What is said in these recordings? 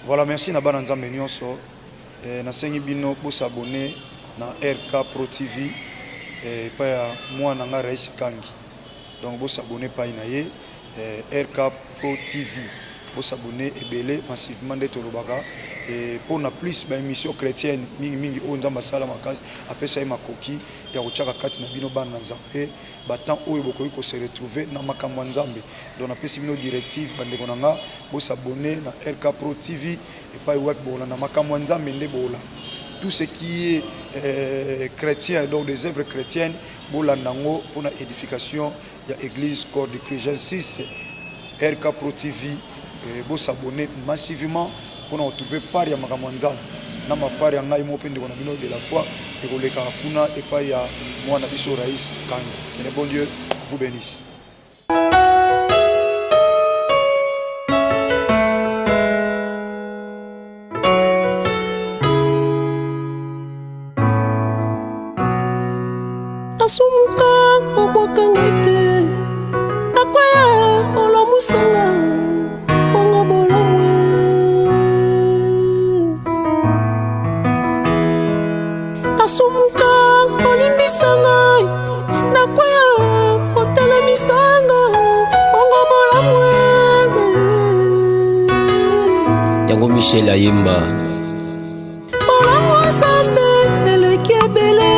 Voilà, merci na bana nzambe nyonso. Na sengi bino pour s'abonner na RK Pro TV et pas ya moi na Rais Kangi. Donc pour s'abonner pas inaye RK Pro TV pour s'abonner et belé massivement de Tolobaka et pour na plus ba émission chrétienne mingi o nzamba sala makazi apesa ma koki ya kochaka kati na bino bana nzambe batant oyo bokoki ko se retrouver na makambo nzambe donc na pesi bino directive bande konanga pour s'abonner na RK Pro TV et pas web bola na makambo nzambe nde bola tout ce qui est chrétien donc des œuvres chrétiennes bola nango pour la édification de l'église corps de Christ. J'insiste RK Pro TV pour s'abonner massivement pour nous retrouver par ya makambo nzambe na mapari ya ngai mo pende kona bino de la foi et koleka kuna et pas ya moi na biso Rais Kangi. Que le bon Dieu vous bénisse. Asumuka obokangete nakwaya olamusanga bongo bolamwe asumuka olimbisanga nakwaya otelemisanga bongo bolamwe yango Michel Ayemba bolamwe sambe elekebele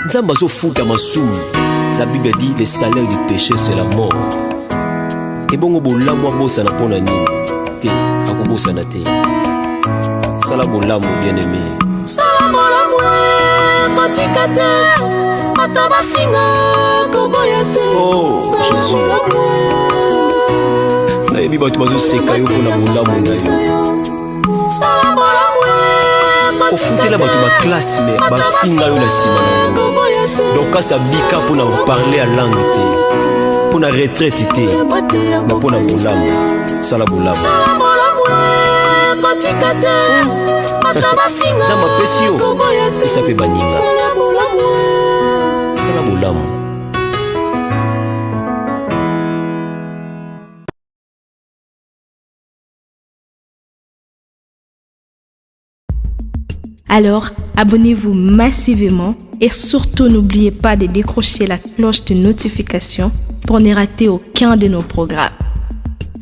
Nzamba zo futa masumu. La Bible dit le salaire du péché c'est la mort. Et bongo bolamu abosa na pona nini te akobosa na te. Sala bolamu bien aimé. Sala bolamu kotikate ataba finga koboyate. Oh Jésus. Na yebi batu bazo seka yo pona bolamu na yo. Sala bolamu kofutela bato ba classe mais ba finga yo na sima na yo. Donc quand ça bika pour na parler à langue te. Pour na retraite te. Mais pour na bolamu. Sala bolamu. Sala bolamu kotikate ataba finga. Nzamba pesi yo. Isa pe baninga. Sala bolamu. Alors, abonnez-vous massivement et surtout n'oubliez pas de décrocher la cloche de notification pour ne rater aucun de nos programmes.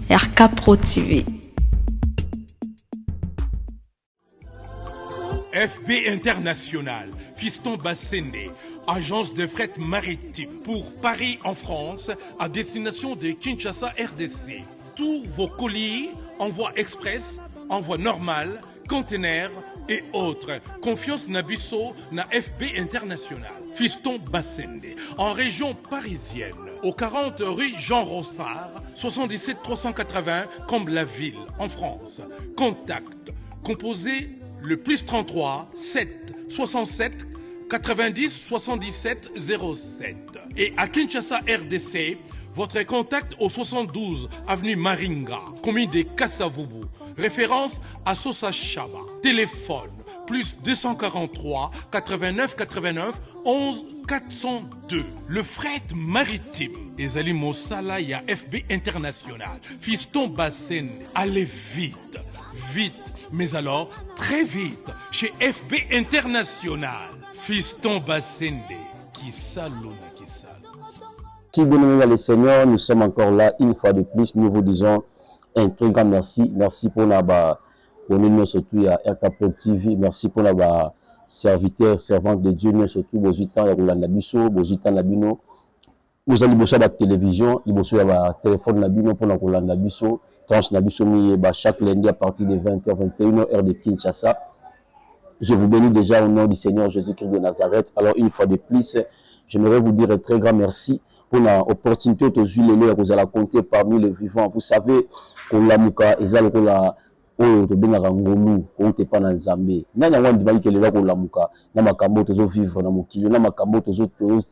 RK Pro TV. FB International, Fiston Bassende, agence de fret maritime pour Paris en France à destination de Kinshasa RDC. Tous vos colis, envoi express, envoi normal, conteneur et autres. Confiance Nabisso na FB International. Fiston Bassende, en région parisienne, au 40 rue Jean Rossard, 77 380 Comble-la-Ville, en France. Contact, composé le plus 33 7 67 90 77 07. Et à Kinshasa RDC, votre contact au 72 avenue Maringa, commune de Kassavubu. Référence à Sosa Chaba. Téléphone plus 243 89 89 11 402. Le fret maritime. Ezali Mosala ya FB International. Fiston Bassende. Allez vite, vite, mais alors très vite chez FB International. Fiston Bassende. Qui salue, qui salue. Si bien aimé le Seigneur, nous sommes encore là une fois de plus. Nous vous disons un très grand merci. Merci pour nous surtout à RK Pro TV. Merci pour nos serviteurs, servantes de Dieu. Nous surtout vos temps à Roland Nabiso, vos temps Nabino. Vous allez bosser à la télévision, vous bosser à la téléphone Nabino pour Roland Nabiso. Tranche Nabiso chaque lundi à partir de 20h, 21h, heure de Kinshasa. Je vous bénis déjà au nom du Seigneur Jésus-Christ de Nazareth. Alors une fois de plus, j'aimerais vous dire un très grand merci pour l'opportunité de vous allez compter parmi les vivants. Vous savez qu'on l'a mouka, oyo tobengaka ngolu koute pa na Nzambe nani yango ndimaki kelela kolamuka na makambo tozo vivre na mokili na makambo tozo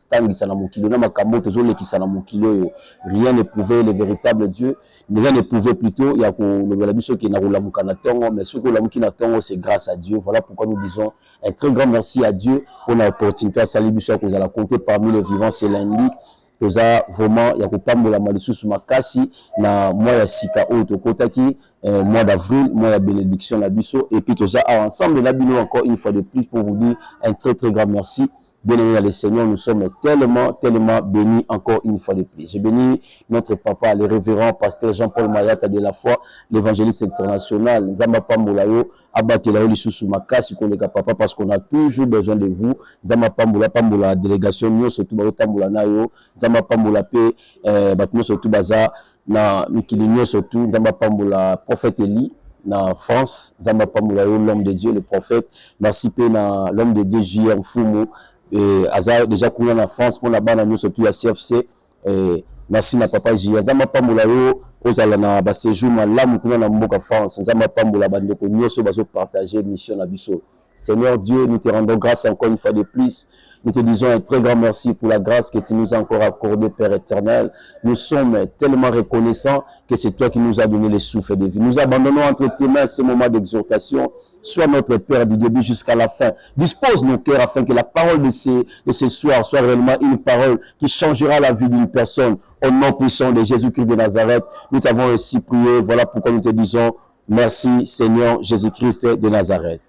tangisa na mokili na makambo tozo lekisa na mokili oyo rien ne pouvait le véritable Dieu rien ne pouvait plutôt ya kolobela biso ke na kolamuka na tongo mais ce que lamuki na tongo c'est grâce à Dieu. Voilà pourquoi nous disons un très grand merci à Dieu pour l'opportunité à sali biso ko la compter parmi les vivants c'est lundi. Toza vraiment ya kopambola malisusu makasi na mois ya sika oyo tokotaki mois d'avril mois ya bénédiction na biso et puis toza ensemble na bino encore une fois de plus pour vous dire un très très grand merci. Bien-aimés dans le Seigneur, nous sommes tellement bénis encore une fois de plus. Je bénis notre papa, le révérend pasteur Jean-Paul Mayata de la foi, l'évangéliste international. Nzamba Pambolayo, abatelayo lisusu makasi koleka papa parce qu'on a toujours besoin de vous. Nzamba Pambola délégation nyo surtout ba tambola nayo. Nzamba Pambola pe batno surtout baza na mikili nyo surtout Nzamba Pambola prophète Eli na France. Nzamba Pambola yo l'homme de Dieu, le prophète. Merci pe na l'homme de Dieu J. Mfumu. Aza déjà couru en France pour la bande surtout à CFC. Merci na papa J. Zama Pambola yo ozala na ba séjour malamu kuna na mboka France. Zama Pambola bande ko nyoso bazo partager mission na biso. Seigneur Dieu, nous te rendons grâce encore une fois de plus. Nous te disons un très grand merci pour la grâce que tu nous as encore accordée, Père éternel. Nous sommes tellement reconnaissants que c'est toi qui nous as donné le souffle de vie. Nous abandonnons entre tes mains ces moments d'exhortation. Sois notre Père du début jusqu'à la fin. Dispose nos cœurs afin que la parole de ce soir soit réellement une parole qui changera la vie d'une personne. Au nom puissant de Jésus-Christ de Nazareth, nous t'avons ainsi prié. Voilà pourquoi nous te disons merci, Seigneur Jésus-Christ de Nazareth.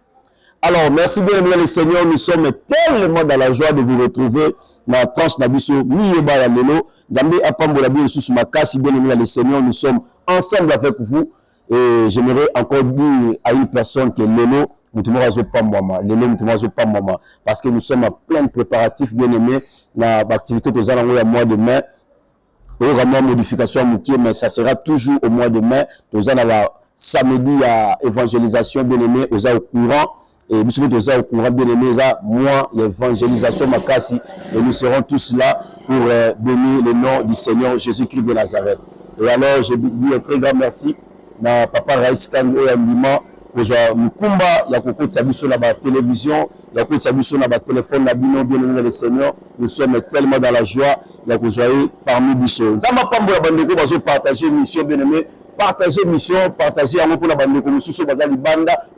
Alors, merci bien aimé le Seigneur, nous sommes tellement dans la joie de vous retrouver dans la tranche Nabiso, Miyeba ya Lelo, Zambe Apambola Bien sous Makasi, bien aimé le Seigneur, nous sommes ensemble avec vous et j'aimerais encore dire à une personne que Lelo, parce que nous sommes en plein préparatif, bien aimé, dans l'activité de au mois de mai, il y aura une modification à Moukier, mais ça sera toujours au mois de mai, nous allons samedi à évangélisation, bien aimé, aux au courant. Et nous sommes tous au courant, bien aimé, moi, l'évangélisation Makasi, et nous serons tous là pour bénir le nom du Seigneur Jésus-Christ de Nazareth. Et alors, je dis un très grand merci à Papa Raïs Kango et Ndima, pour Mukumba, il y a beaucoup de services sur la télévision, il y a beaucoup de services sur la téléphone, la bino, bien aimé le Seigneur. Nous sommes tellement dans la joie, il y a beaucoup de parmi nous. Nous allons partager une mission, bien aimé. Partager mission, partager un pour la bande de Koumussou,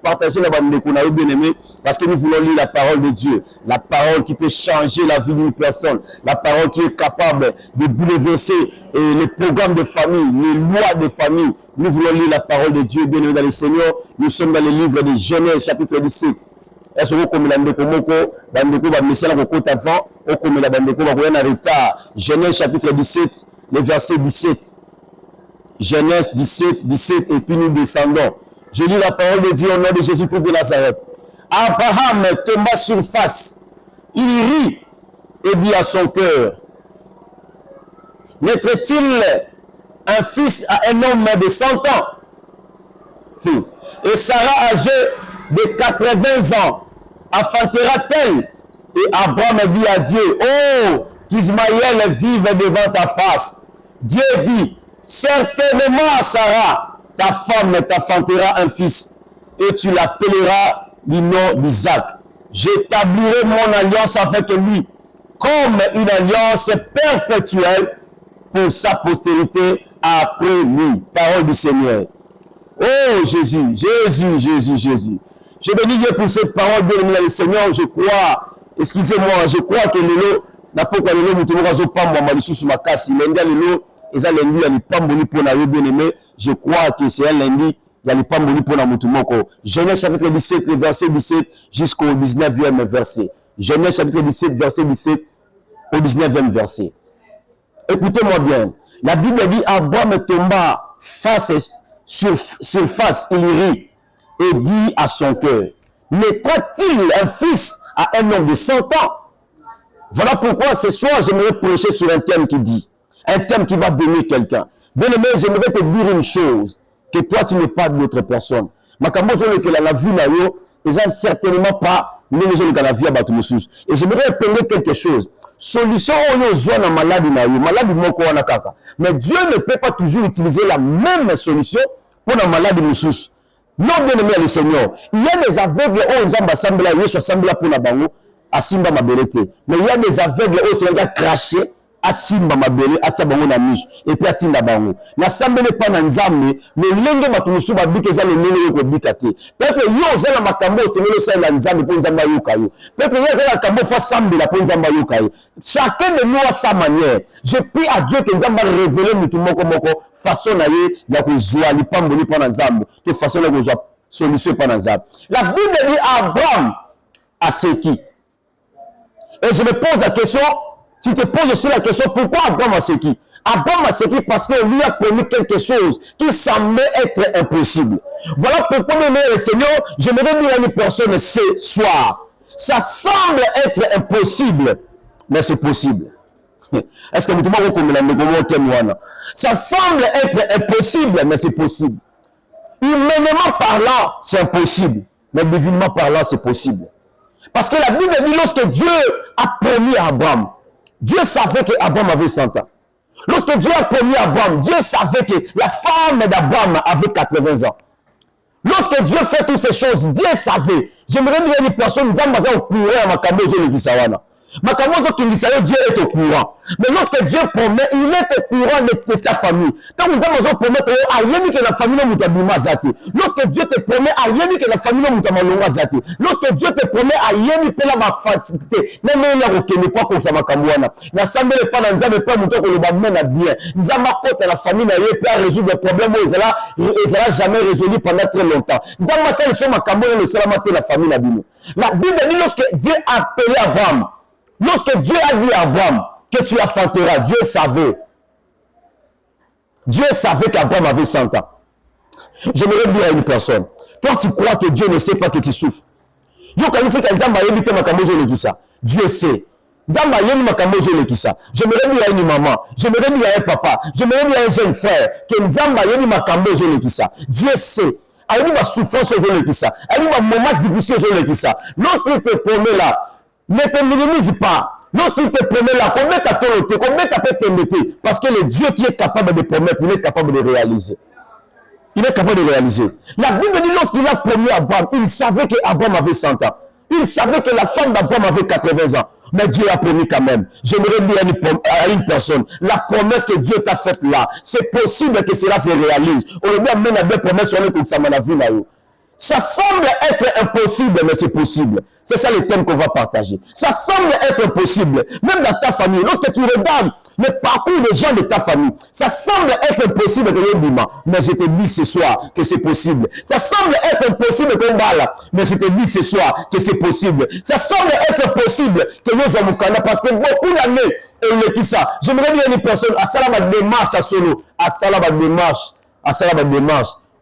partager la bande de Kounaï bien-aimé, parce que nous voulons lire la parole de Dieu, la parole qui peut changer la vie d'une personne, la parole qui est capable de bouleverser les programmes de famille, les lois de famille. Nous voulons lire la parole de Dieu, bien-aimé dans le Seigneur. Nous sommes dans le livre de Genèse, chapitre 17. Est-ce que comme la bande de Komoko, bande de Koba, mais c'est la côte avant, ou comme la bande de Koba, en retard. Genèse, chapitre 17, le verset 17. Genèse 17, et puis nous descendons. Je lis la parole de Dieu au nom de Jésus-Christ de Nazareth. Abraham tomba sur face. Il rit et dit à son cœur, naîtrait-il un fils à un homme de 100 ans? Et Sarah, âgée de 80 ans, affantera-t-elle? Et Abraham dit à Dieu, oh, qu'Ismaël vive devant ta face. Dieu dit, certainement, Sarah, ta femme t'enfantera un fils, et tu l'appelleras du nom d'Isaac. J'établirai mon alliance avec lui, comme une alliance perpétuelle pour sa postérité après lui. Parole du Seigneur. Oh Jésus, Jésus, Jésus, Jésus. Je bénis Dieu pour cette parole, bien aimé le Seigneur. Je crois, excusez-moi, je crois que Lelo n'a pas quoi Lelo, mutumo razo pamba malisusu makasi. Lenda Lelo. Et ça, lundi, il y a les pamboli pour la bien aimé. Je crois que c'est un lundi, il y a les pamboli pour la moutumoko. Genèse chapitre 17, le verset 17 jusqu'au 19e verset. Genèse chapitre 17, verset 17 au 19e verset. Écoutez-moi bien. La Bible dit, Abraham tomba sur face, il rit et dit à son cœur, naîtra-t-il un fils à un homme de 100 ans? Voilà pourquoi ce soir, j'aimerais prêcher sur un thème qui dit, un thème qui va bénir quelqu'un. Bien aimé, j'aimerais te dire une chose, que toi tu n'es pas d'autre personne. Makambo zone que la vie là yo, ils ont certainement pas nous la vie à Batumusus. Et j'aimerais apprendre quelque chose. Solution au zo na maladie na yo, maladie moko wana kaka. Mais Dieu ne peut pas toujours utiliser la même solution pour la maladie musus. Non, bien aimé le Seigneur. Il y a des aveugles où on assemble là, Yesu assemble là pour la bango, à Simba Mabelete. Mais il y a des aveugles où c'est un gars craché, à Simba Mabele, à Tabango na Mish, et puis à Tinda Bango. L'assemblée n'est pas dans Nzambe, le lenge matumusu babike za le lenge yoko bikate. Peut-être yo za la makambo, c'est le seul Nzambe pour Nzamba yokayo. Peut-être yo za la makambo fa sambe la pour Nzamba yokayo. Chacun de nous a sa manière. Je prie à Dieu que Nzamba révèle mutu moko moko façon na ye ya kozwa lipamboli pa na Nzambe, que façon na kozwa solution pa na Nzambe. La Bible dit Abraham a Seki. Et je me pose la question, tu te poses aussi la question, pourquoi Abraham a Seki? Abraham a Seki parce qu'on lui a promis quelque chose qui semblait être impossible. Voilà pourquoi, mes meilleurs Seigneur, j'aimerais dire à une personne ce soir. Ça semble être impossible, mais c'est possible. Est-ce que vous témoignez? Ça semble être impossible, mais c'est possible. Humainement parlant, c'est impossible, mais divinement parlant, c'est possible. Parce que la Bible dit, lorsque Dieu a promis à Abraham, Dieu savait qu'Abraham avait 100 ans. Lorsque Dieu a promis à Abraham, Dieu savait que la femme d'Abraham avait 80 ans. Lorsque Dieu fait toutes ces choses, Dieu savait. J'aimerais dire à une personne, Dieu est au courant à ma caméra de l'Isawana. Ma caméra de Dieu est au courant. Mais lorsque Dieu promet, il est au courant de ta famille. Quand vous avez promis que la famille ne m'a zati. Lorsque Dieu te promet que la famille ne m'a zati. Lorsque Dieu te promet que la facilité. Même il n'y a pas comme ça ma caméra. La samedi n'est pas dans Nzambe pas monter que le bâtiment a bien. Nzambe côté la famille n'a pas résoudre des problèmes où ils sera jamais résolu pendant très longtemps. Nzambe ça le ma caméra ne sera mater la famille n'a bien. La Bible dit lorsque Dieu a appelé Abraham. Lorsque Dieu a dit à Abraham que tu enfanteras, Dieu savait. Dieu savait qu'Abraham avait 100 ans. J'aimerais dire à une personne, toi tu crois que Dieu ne sait pas que tu souffres. Dieu sait. J'aimerais dire à une maman, j'aimerais dire à un papa, j'aimerais dire à un jeune frère que Dieu sait. Il y a une souffrance aux gens qui ça. Il y a un moment difficile aux gens qui ça. Lorsqu'il te promet là, ne te minimise pas. Lorsqu'il te promet là, combien tu as noté, combien tu peux te mettre? Parce que le Dieu qui est capable de promettre, il est capable de réaliser. Il est capable de réaliser. La Bible dit lorsqu'il a promis à Abraham, il savait qu'Abraham avait 100 ans. Il savait que la femme d'Abraham avait 80 ans. Mais Dieu a promis quand même. J'aimerais dire à une personne, la promesse que Dieu t'a faite là, c'est possible que cela se réalise. On le met même à des promesses sur le coup de sa manavine. Ça semble être impossible, mais c'est possible. C'est ça le thème qu'on va partager. Ça semble être impossible, même dans ta famille. Lorsque tu regardes le parcours des gens de ta famille, ça semble être impossible que je dise, mais je te dis ce soir que c'est possible. Ça semble être impossible que là, mais je te dis ce soir que c'est possible. Ça semble être impossible que nous sommes parce que beaucoup d'années, et le qui ça. J'aimerais dire à une personne, à Salama démarche à solo, à Salama démarche.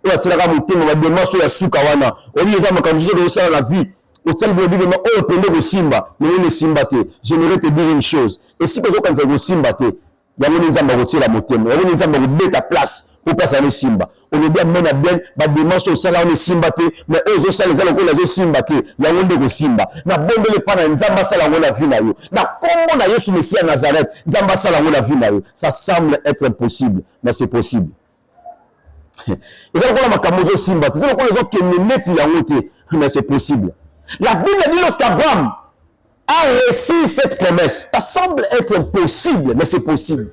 Ou à Tiraka Moutim, ma démarche à Soukawana. On dit les hommes comme je sais la vie. Au tel que je oh, pendant le Simba, mais le Simba, j'aimerais te dire une chose. Et si vous avez un Simba, il y a un Zamba qui la Moutim, il y a un Zamba qui met ta place pour passer à Simba. On est bien, ma démarche au salaire, on est Simba, mais eux aussi, les gens qui ont Simba, il y a un de Simba. Na bombe le pana, Nzamba sala la vie na yo. Na comment na yo sous Messie à Nazareth, Nzamba sala la vie na yo. Ça semble être impossible, mais c'est possible. Ils ont ma camozo Simba, ils ont les autres qui me mettent mais c'est possible. La Bible dit lorsqu'Abraham a reçu cette promesse, ça semble être impossible, mais c'est possible.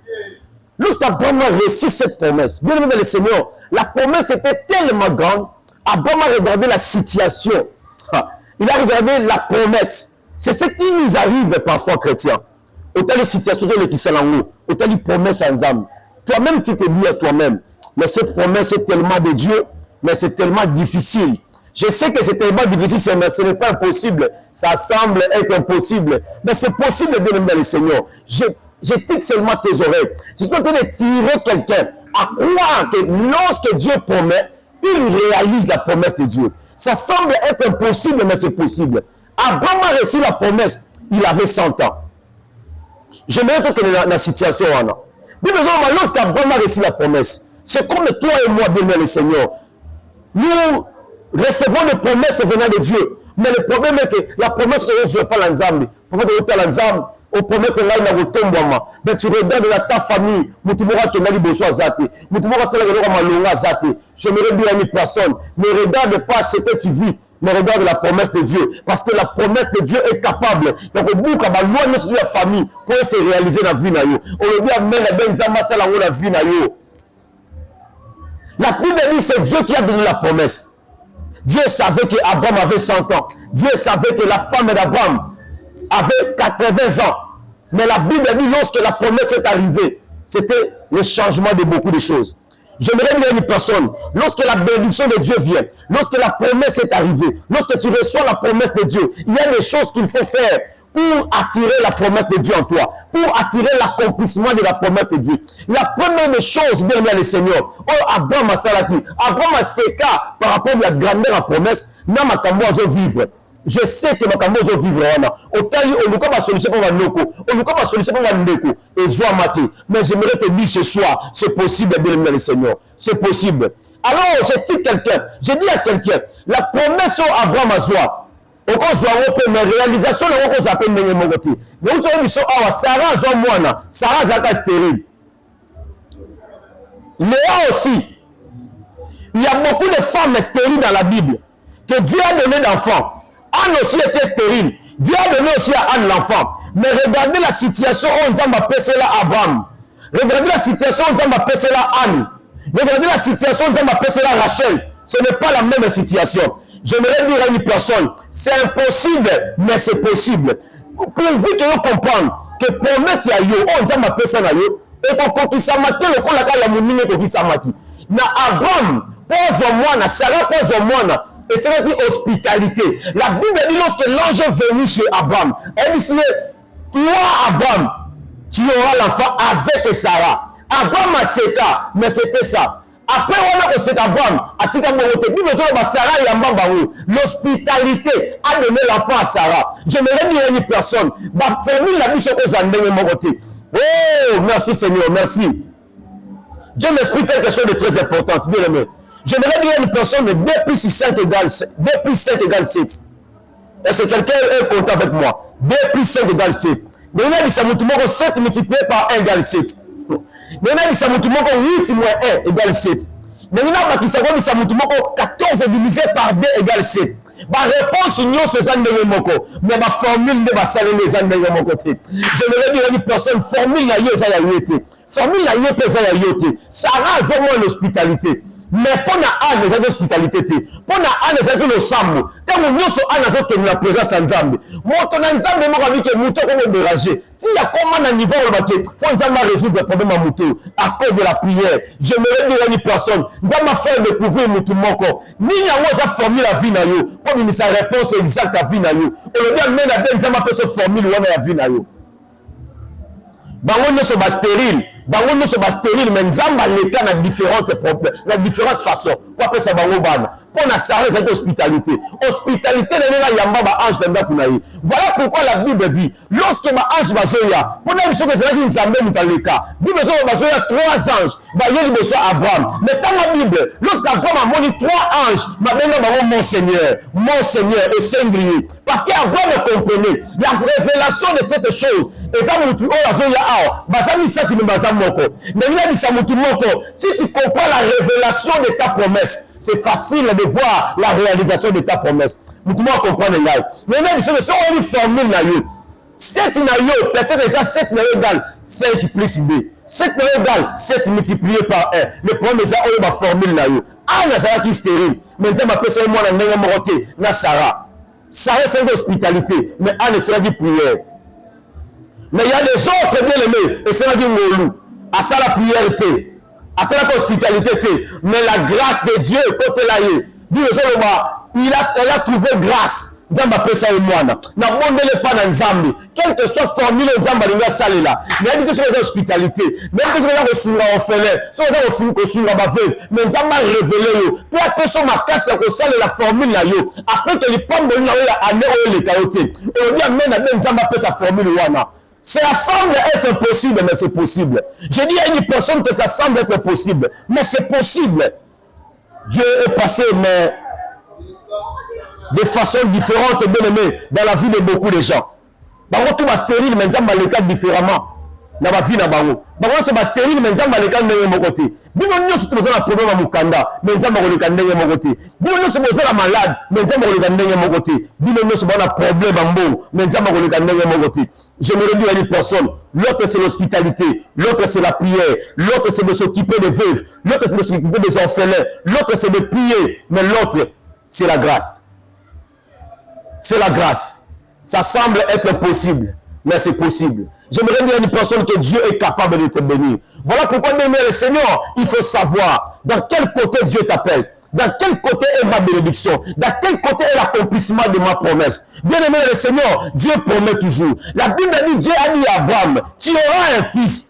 Lorsqu'Abraham a reçu cette promesse, bien aimé le Seigneur, la promesse était tellement grande, Abraham a regardé la situation, il a regardé la promesse. C'est ce qui nous arrive parfois, chrétiens. Autant les situations qui sont en haut, autant les promesses en âme. Toi-même, tu te dis à toi-même, mais cette promesse est tellement de Dieu, mais c'est tellement difficile. Je sais que c'est tellement difficile, mais ce n'est pas impossible. Ça semble être impossible. Mais c'est possible, bien aimé le Seigneur. Je tique seulement tes oreilles. Je suis en train de tirer quelqu'un à croire que lorsque Dieu promet, il réalise la promesse de Dieu. Ça semble être impossible, mais c'est possible. Abraham a reçu la promesse, il avait 100 ans. Je me retrouve dans la situation. Lorsqu'Abraham a reçu la promesse, c'est comme toi et moi, bien aimé le Seigneur. Nous recevons les promesses venant de Dieu. Mais le problème est que la promesse que nous ne pas l'ensemble. au premier que là il a retombé mais tu regardes dans ta famille mutumora kenali boso azate mutumora sala keloko malonga azate j'aimerais bien une personne ne regarde pas ce que tu vis mais regarde la promesse de Dieu parce que la promesse de Dieu est capable de rebuka ba loi de la famille pour se réaliser dans la vie na yo on bien mais ben nzamba sala ngo la vie na yo. La Bible dit c'est Dieu qui a donné la promesse. Dieu savait que Abraham avait 100 ans. Dieu savait que la femme d'Abraham avait 80 ans. Mais la Bible dit lorsque la promesse est arrivée, c'était le changement de beaucoup de choses. J'aimerais dire à une personne, lorsque la bénédiction de Dieu vient, lorsque la promesse est arrivée, lorsque tu reçois la promesse de Dieu, il y a des choses qu'il faut faire pour attirer la promesse de Dieu en toi, pour attirer l'accomplissement de la promesse de Dieu. La première des choses, bien aimé le Seigneur, oh Abraham a salati, Abraham a seka par rapport à la grandeur de la promesse, n'a ma kambozo vivre. Je sais que ma kambozo vivre, autant on nous comme la solution pour Wanoko, on nous comme la solution pour Waneko, et Zoa Maté. Mais j'aimerais te dire ce soir, c'est possible, bien aimé le Seigneur, c'est possible. Alors, je dis à quelqu'un, la promesse au Abraham a Zoa, mais réalisation de ce qu'on appelle Mogopi. Nous avons Sarah Zomwana, Sarah Zaka stérile. Léa aussi. Il y a beaucoup de femmes stériles dans la Bible que Dieu a donné d'enfants. Anne aussi était stérile. Dieu a donné aussi à Anne l'enfant. Mais regardez la situation où on dit là Abraham. Regardez la situation où on dit là Anne. Regardez la situation où on dit là Rachel. Ce n'est pas la même situation. J'aimerais dire à une personne, c'est impossible, mais c'est possible. Pourvu que vous compreniez que promesse ya yo, on dit ma personne à yo, et qu'on qui s'amate le qu'on la la mounine qui s'amate. Na Abraham pose au moins, na Sarah pose au moins, et c'est dit hospitalité. La Bible dit lorsque l'ange est venu chez Abraham, elle dit toi Abraham, tu auras l'enfant avec Sarah. Abraham a seka, mais c'était ça. Après, on a aussi Abraham, l'hospitalité a donné l'enfant à Sarah. J'aimerais dire à une personne, oh, merci Seigneur, merci. Dieu m'explique quelque chose de très important, bien aimé. J'aimerais dire à une personne, 2 plus 5 égale 7. Est-ce que quelqu'un est content avec moi? 2 plus 5 égale 7. Mais il a dit ça, 7 multiplié par 1 égale 7. Maintenant, il s'agit de 8 moins 1 égale 7. Maintenant, il s'agit de 14 divisé par 2 égale 7. La réponse, c'est mais ma formule ne va pas les années de mon côté. Je me dire à une personne, formule la yoté. Formule la yoté. Sarah a vraiment l'hospitalité. Mais pour la Anne, les hospitalité. Pour la Anne, les le sambo. Tant que nous sommes en la présence en Zambie. Moi, ton Zambie, moi, avec le mouton, on est dérangé. Si il y a comment un niveau, il faut résoudre le problème à mouton à cause de la prière. J'aimerais dire à une personne, nous allons faire découvrir mouton mon corps. Ni il y a formule la vie na yo. Comme sa réponse exacte à vie na yo. On le dit à même à nous allons faire cette formule la vie na yo. Bango ne se bat stérile. Bango ne se bat stérile, mais nous avons l'état dans différentes façons. Pour appeler ça bango ban. Pour na sarrer cette hospitalité. Hospitalité n'est pas yamba ba ange dans kunaï. Voilà pourquoi la Bible dit, lorsque ma ange va zoya, pour nous que c'est une zambé mutaleka. Bible va zoya 3 anges. Ba yeli beso Abraham. Mais dans la Bible, lorsqu'Abraham a moni 3 anges, ma benga bango mon Seigneur et singulier. Parce qu'Abraham comprenait la révélation de cette chose. Et ça mutu o zoya a, ba ça mi ça qui me bazam moko. Mais il a dit ça mutu moko. Si tu comprends la révélation de ta promesse, c'est facile de voir la réalisation de ta promesse. Nous pouvons comprendre les gars. Mais même si on une formule là, 7 nayo, peut-être déjà 7 nayo égale 5 plus 2. 7 nayo égale 7 multiplié par 1. Le problème c'est on va formule là. Ah, Sarah qui stérile. Maintenant, ma personne moi na moroté na Sarah. Sarah c'est une hospitalité, mais Anne c'est dit prière. Mais il y a des autres bien aimés et c'est dit ngolu. À ça la prière était. À cette hospitalité, mais la grâce de Dieu, côté là, elle a trouvé grâce. Nzamba pesa et moi. Na monde le pas dans Nzambi. Quelle que soit formule Nzamba linga sale là. Mais il dit que c'est hospitalité. Même que c'est reçu la orphelin, c'est reçu la veuve. Mais Nzamba révélé yo. Pour la personne ma casse ko sale la formule là yo. Afin que les pommes de la année ou les carottes. On dit amène à Nzamba pesa formule wana. Ça semble être impossible, mais c'est possible. Je dis à une personne que ça semble être impossible, mais c'est possible. Dieu est passé, mais de façon différente, bien aimé, dans la vie de beaucoup de gens. bango tout stérile mais nzambe aleka différemment na ba vie na bango bango so ba stérile mais nzambe aleka ndenge moko te bino nyonso toza na problème ya mukanda mais nzambe aleka ndenge moko te bino nyonso boza na malade mais nzambe aleka ndenge moko te bino nyonso bana problème ya mbongo mais nzambe aleka ndenge moko te. J'aimerais dire à une personne, l'autre c'est l'hospitalité, l'autre c'est la prière, l'autre c'est de s'occuper des veuves, l'autre c'est de s'occuper des orphelins, l'autre c'est de prier, mais l'autre c'est la grâce. C'est la grâce. Ça semble être impossible, mais c'est possible. J'aimerais dire à une personne que Dieu est capable de te bénir. Voilà pourquoi, bien-aimé le Seigneur, il faut savoir dans quel côté Dieu t'appelle. Dans quel côté est ma bénédiction? Dans quel côté est l'accomplissement de ma promesse? Bien-aimé le Seigneur, Dieu promet toujours. La Bible dit, Dieu a dit à Abraham, tu auras un fils.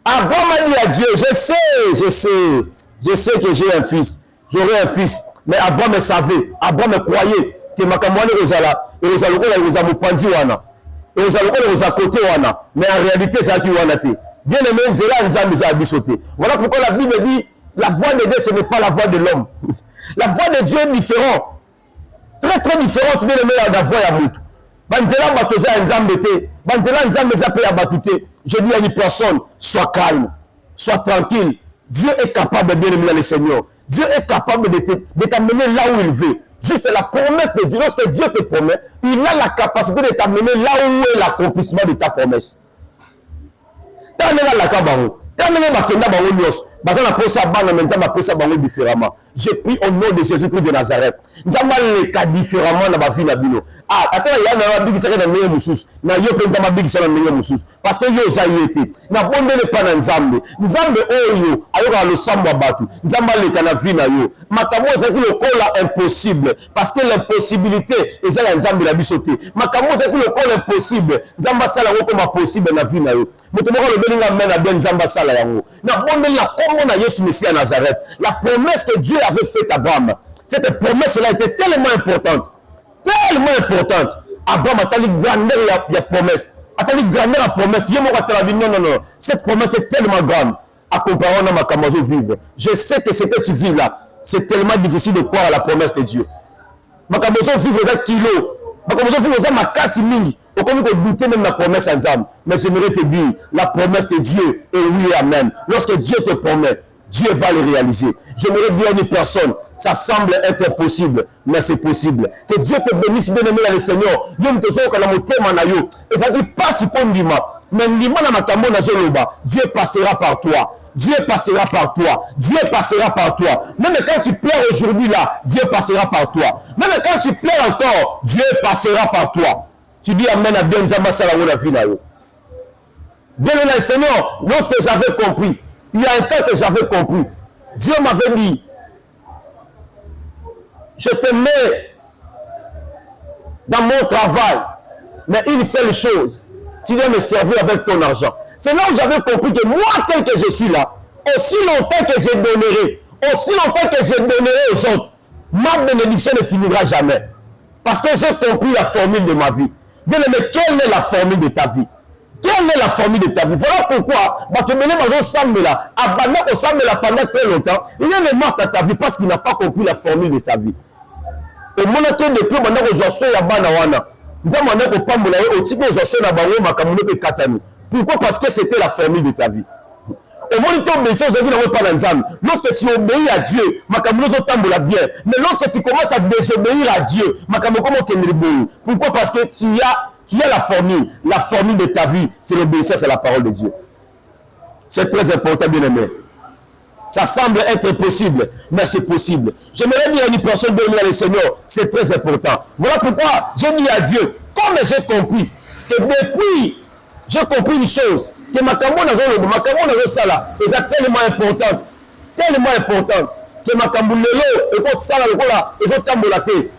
Abraham a dit à Dieu, je sais que j'ai un fils. J'aurai un fils. Mais Abraham savait, Abraham croyait que ma camarade Rosala, et Rosala, et Rosala côté wana. Mais en réalité, c'est qui wana te. Bien-aimé, Nzela Nzambi a bisoté. Voilà pourquoi la Bible dit, la voix de Dieu, ce n'est pas la voix de l'homme. La voix de Dieu est différente. Très très différente, bien aimé, de la voix de l'autre. Banzela Batoza Nzambete, Banzela Nzambezape Abatute. Je dis à une personne, sois calme, sois tranquille. Dieu est capable, bien aimé, le Seigneur. Dieu est capable de t'amener là où il veut. Juste la promesse de Dieu. Lorsque Dieu te promet, il a la capacité de t'amener là où est l'accomplissement de ta promesse. T'amener la cabane. Je prie au nom de Jésus-Christ de Nazareth. Nous avons les cas différemment dans ma vie. Ah, attends, il y a un big secret dans le meilleur moussous. N'a yo penza ma big secret dans le meilleur moussous. Parce que yo zaïeti. N'a pas de pas dans Nzambe. Nzambe oyo ayoka le samba batu. Nzamba le kana vie na yo. Makamo c'est que le col impossible parce que l'impossibilité est ça Nzambe la bisoté. Makamo c'est que le col impossible. Nzamba sala ko comme possible na vie na yo. Moto moko le belinga mena bien Nzamba sala yango. N'a pas de la comme na Yesu Messie à Nazareth. La promesse que Dieu avait faite à Abraham. Cette promesse-là était tellement importante. Tellement importante. Abraham a dit grandeur la promesse. A dit grandeur la promesse. Non. Cette promesse est tellement grande. À comparer à ma camazo vivre. Je sais que ce que tu vis là, c'est tellement difficile de croire à la promesse de Dieu. Ma camazo vivre est kilo. Ma camazo vivre est ma casse mini. Au comme que douter même la promesse ensemble. Mais j'aimerais te dire, la promesse de Dieu est oui et amen. Lorsque Dieu te promet, Dieu va le réaliser. J'aimerais dire à une personne, ça semble être impossible, mais c'est possible. Que Dieu te bénisse, bien aimé dans le Seigneur. Et ça dit pas si pour Ndima, mais Ndima na makambo na zoloba, Dieu passera par toi. Dieu passera par toi. Dieu passera par toi. Même quand tu pleures aujourd'hui là, Dieu passera par toi. Même quand tu pleures encore, Dieu passera par toi. Tu dis amen à bien Nzamba Salawo la vie là. Bien aimé dans le Seigneur, lorsque j'avais compris, il y a un temps que j'avais compris. Dieu m'avait dit, je te mets dans mon travail, mais une seule chose, tu dois me servir avec ton argent. C'est là où j'avais compris que moi, tel que je suis là, aussi longtemps que je donnerai, aussi longtemps que je donnerai aux autres, ma bénédiction ne finira jamais. Parce que j'ai compris la formule de ma vie. Bien aimé, quelle est la formule de ta vie? Quelle est la formule de ta vie? Voilà pourquoi, pendant très longtemps, il y a une masse dans ta vie parce qu'il n'a pas compris la formule de sa vie. Et mon attente depuis maintenant que je suis à Banawana, pourquoi? Parce que c'était la formule de ta vie. Lorsque tu obéis à Dieu, mais lorsque tu commences à désobéir à Dieu, pourquoi? Parce que tu as la formule de ta vie, c'est l'obéissance à la parole de Dieu. C'est très important, bien aimé. Ça semble être impossible, mais c'est possible. J'aimerais dire à une personne de le Seigneur, c'est très important. Voilà pourquoi j'ai dit à Dieu, comme j'ai compris, que depuis, j'ai compris une chose, que ma camon sala est tellement importante, que ma camboulelo et quand ça là,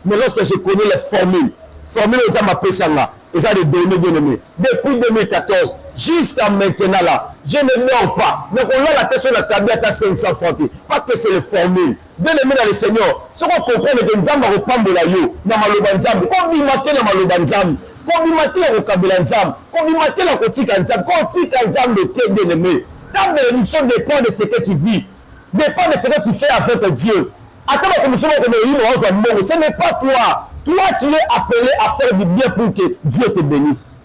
mais lorsque je connais les formules de ma pesanga, et ça les données bien aimé. Depuis 2014 jusqu'à maintenant là, je ne meurs pas. Mais on a la tête sur la table à 500 francs parce que c'est les formules. Bien aimé dans le Seigneur, ce qu'on comprend que Nzamba repambola yo, na maloba Nzamba, comme bimaté na maloba Nzamba, comme bimaté la okabela Nzamba, comme bimaté la kotika Nzamba, kotika Nzamba de bien aimé. Ta bénédiction dépend de ce que tu vis, dépend de ce que tu fais avec Dieu. Attends, comme ce n'est pas toi. Toi, tu es appelé à faire du bien pour que Dieu te bénisse.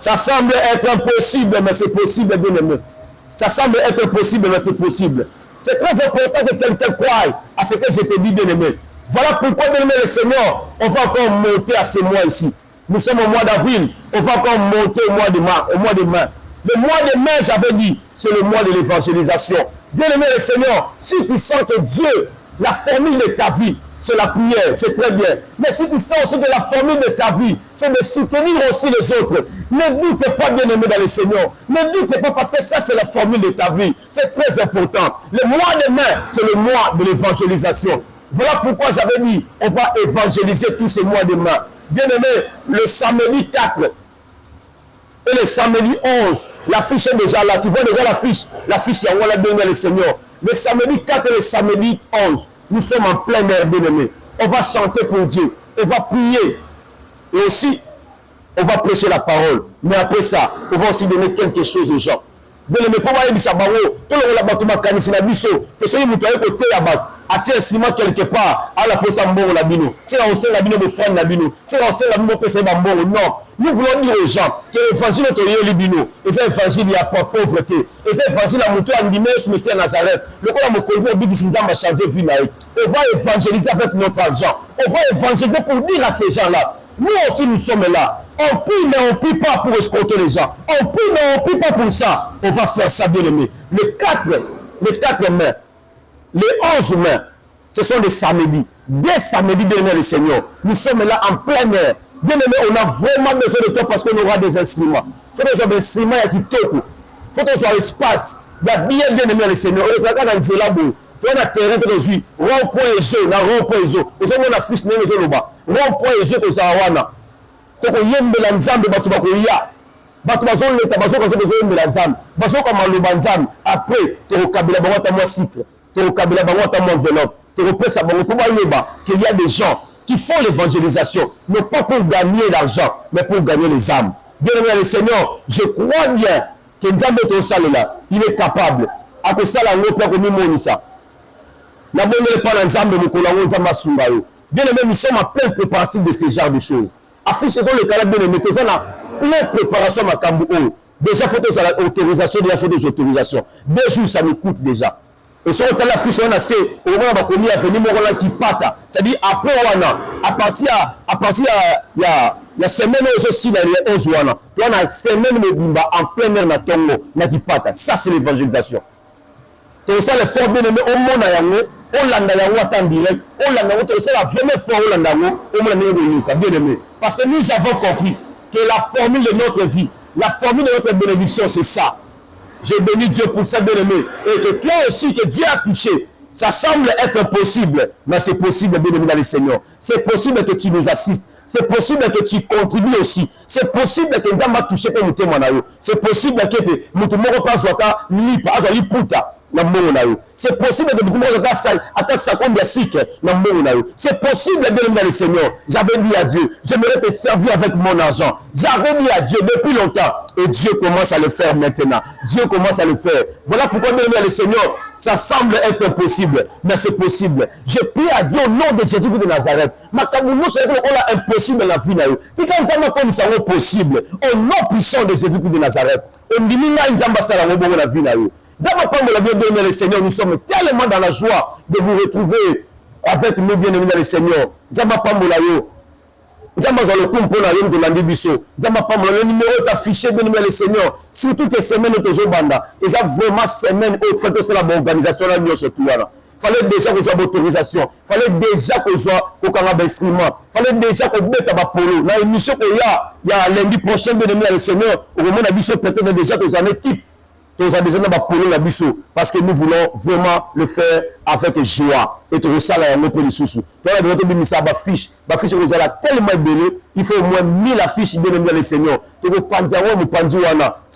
Ça semble être impossible, mais c'est possible, bien aimé. Ça semble être impossible, mais c'est possible. C'est très important que quelqu'un croie à ce que je te dis, bien aimé. Voilà pourquoi, bien aimé le Seigneur, on va encore monter à ce mois ici. Nous sommes au mois d'avril, on va encore monter au mois de mai. Le mois de mai, j'avais dit, c'est le mois de l'évangélisation. Bien aimé le Seigneur, si tu sens que Dieu, la formule de ta vie, c'est la prière, c'est très bien. Mais si tu sens aussi que la formule de ta vie, c'est de soutenir aussi les autres, ne doute pas, bien aimé dans le Seigneur. Ne doute pas parce que ça, c'est la formule de ta vie. C'est très important. Le mois de mai, c'est le mois de l'évangélisation. Voilà pourquoi j'avais dit, on va évangéliser tous ces mois de mai. Bien aimé, le samedi 4 et le samedi 11, l'affiche est déjà là. Tu vois déjà l'affiche. L'affiche, il y a là, bien aimé le Seigneur. Le samedi 4 et le samedi 11, nous sommes en plein air, bien aimé. On va chanter pour Dieu. On va prier. Et aussi, on va prêcher la parole. Mais après ça, on va aussi donner quelque chose aux gens. Bien aimé, pour moi, il y a tout le monde a battu ma canisse, la biseau. Que celui qui est côté là-bas, a-t-il un ciment quelque part à la poste en bon la bino. C'est on sait la bino de frère la bino. C'est on sait la bino de en bon. Non. Nous voulons dire aux gens que l'évangile est au bino. Et cet évangile, il n'y a pas de pauvreté. Et cet évangile a monté en Guinée sur Monsieur Nazareth. Le coup, on a connu, on va changer de vie. On va évangéliser avec notre argent. On va évangéliser pour dire à ces gens-là. Nous aussi, nous sommes là. On prie, mais on ne prie pas pour escroquer les gens. On prie, mais on ne prie pas pour ça. On va faire ça, bien aimé. Le 4 mai, les 11 mai, ce sont des samedis. Dès samedi, bien aimé le Seigneur, nous sommes là en plein air. Bien aimé, on a vraiment besoin de toi parce qu'on aura des instruments. Il faut que des instruments, il y a qui toque. Il faut que ce soit l'espace. Il y a bien aimé le Seigneur. On est dans le Zélabo. On a terrain de résoudre. Rond-point et jeu. Rond-point et jeu. Vous avez une fiche de réseau là-bas. Rond-point et jeu que ça va. Donc, il y a un ensemble de bateaux. Bato bazon leta bazo kazo bezo mbela nzambe bazo kama loba nzambe après to kabila bango ta mo cycle to kabila bango ta mo enveloppe to pesa bango pour yeba qu'il y a des gens qui font l'évangélisation non pas pour gagner l'argent mais pour gagner les âmes. Bien aimé le Seigneur, je crois bien que nzambe to sala il est capable à ko sala ngo pour ko mimonisa na bonne pas nzambe mukolo ngo nzamba sunga yo. Bien aimé, nous sommes en pleine préparation de ce genre de choses. Affichons le cas bien aimé to sala pleine préparation à Kambu. Déjà, il faut que ça l'autorisation, il faut des autorisations. 2 jours, ça nous coûte déjà. Et si on a la fiche, on a assez, au moins, on va venir à venir, on a qui pata. C'est-à-dire, après, on a, à partir, il y a la semaine aussi, il y a 11 jours, on a la semaine, en plein air, on a Tongo, on a qui pata. Ça, c'est l'évangélisation. Donc, ça, le fort bien aimé, au monde, on l'a en direct, on l'a vraiment fort, on l'a bien aimé. Parce que nous avons compris que la formule de notre vie, la formule de notre bénédiction, c'est ça. J'ai béni Dieu pour ça, bien-aimé. Et que toi aussi, que Dieu a touché, ça semble être impossible, mais c'est possible, bien-aimé dans le Seigneur. C'est possible que tu nous assistes. C'est possible que tu contribues aussi. C'est possible que nous avons touché pour nous témoigner. C'est possible que nous ne pouvons pas c'est possible que nous c'est possible, bien dans le Seigneur. J'avais dit à Dieu, j'aimerais te servir avec mon argent. J'avais dit à Dieu depuis longtemps. Et Dieu commence à le faire maintenant. Dieu commence à le faire. Voilà pourquoi, bien dans le Seigneur, ça semble être impossible, mais c'est possible. Je prie à Dieu au nom de Jésus de Nazareth. Ma kabounou, c'est impossible dans la vie. C'est quand ça nous comme ça possible. Au nom puissant de Jésus de Nazareth. On dit, la vie. Bien le Seigneur, nous sommes tellement dans la joie de vous retrouver avec nous, bien-aimés dans le Seigneur. Le numéro est affiché, bien-aimés dans le Seigneur. Surtout que semaine est au Banda. Et ça vraiment semaine haute, fait que c'est la bonne organisation là, nous surtout là. Fallait déjà qu'on soit autorisation, fallait déjà qu'on soit au instrument, fallait déjà qu'on mette à polo. Dans l'émission qu'il y a lundi prochain, bien-aimés dans le Seigneur, au moment de la peut-être déjà qu'on soit en équipe. Parce que nous voulons vraiment le faire avec joie. Et tout ça, là, on peut le sous-sous. Fiche vous allez tellement belé, il faut au moins 1000 affiches, bien aimé le Seigneur. Ce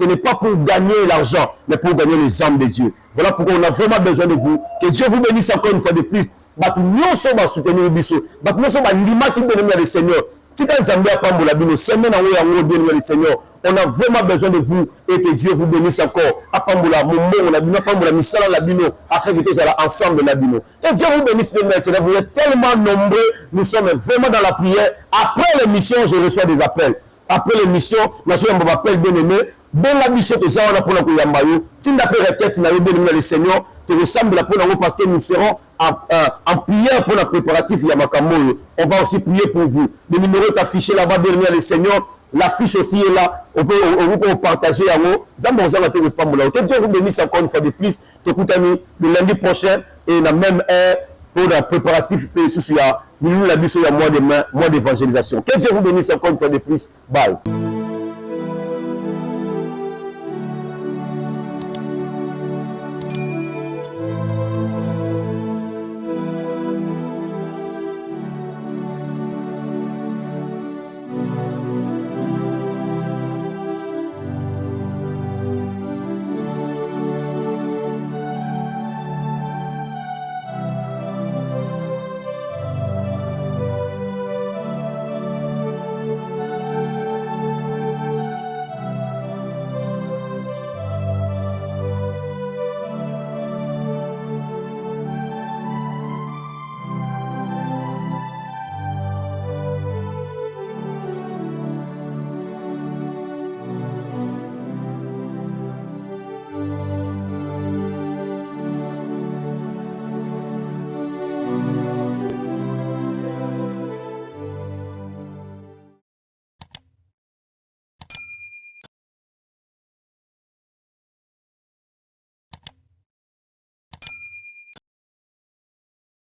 n'est pas pour gagner l'argent, mais pour gagner les âmes de Dieu. Voilà pourquoi on a vraiment besoin de vous. Que Dieu vous bénisse encore une fois de plus. Nous sommes soutenir Bissot. Nous sommes à l'image de le Seigneur. Si quand Zambia Pambola Bino, semaine en haut, bien le Seigneur, on a vraiment besoin de vous et que Dieu vous bénisse encore. À Pambola, Momo, la Bino, Pambola, Missala, la Bino, afin que tous allons ensemble de la Bino. Que Dieu vous bénisse, maintenant. Vous êtes tellement nombreux, nous sommes vraiment dans la prière. Après l'émission, je reçois des appels. après l'émission, nous avons un appel bien aimé. Ben la mission que ça, on a pour la Yambayo. Tinda pe requête, n'a bien aimé le Seigneur. Te ressemble la pour nous parce que nous serons en prière pour le préparatif Yamakamoyo. On va aussi prier pour vous. Le numéro est affiché là-bas, bien aimé le Seigneur. L'affiche aussi est là. On peut partager à vous. Que Dieu vous bénisse encore une fois de plus. Le lundi prochain et la même heure pour le préparatif nous la mission il y a mois d'évangélisation. Que Dieu vous bénisse encore une fois de plus. Bye.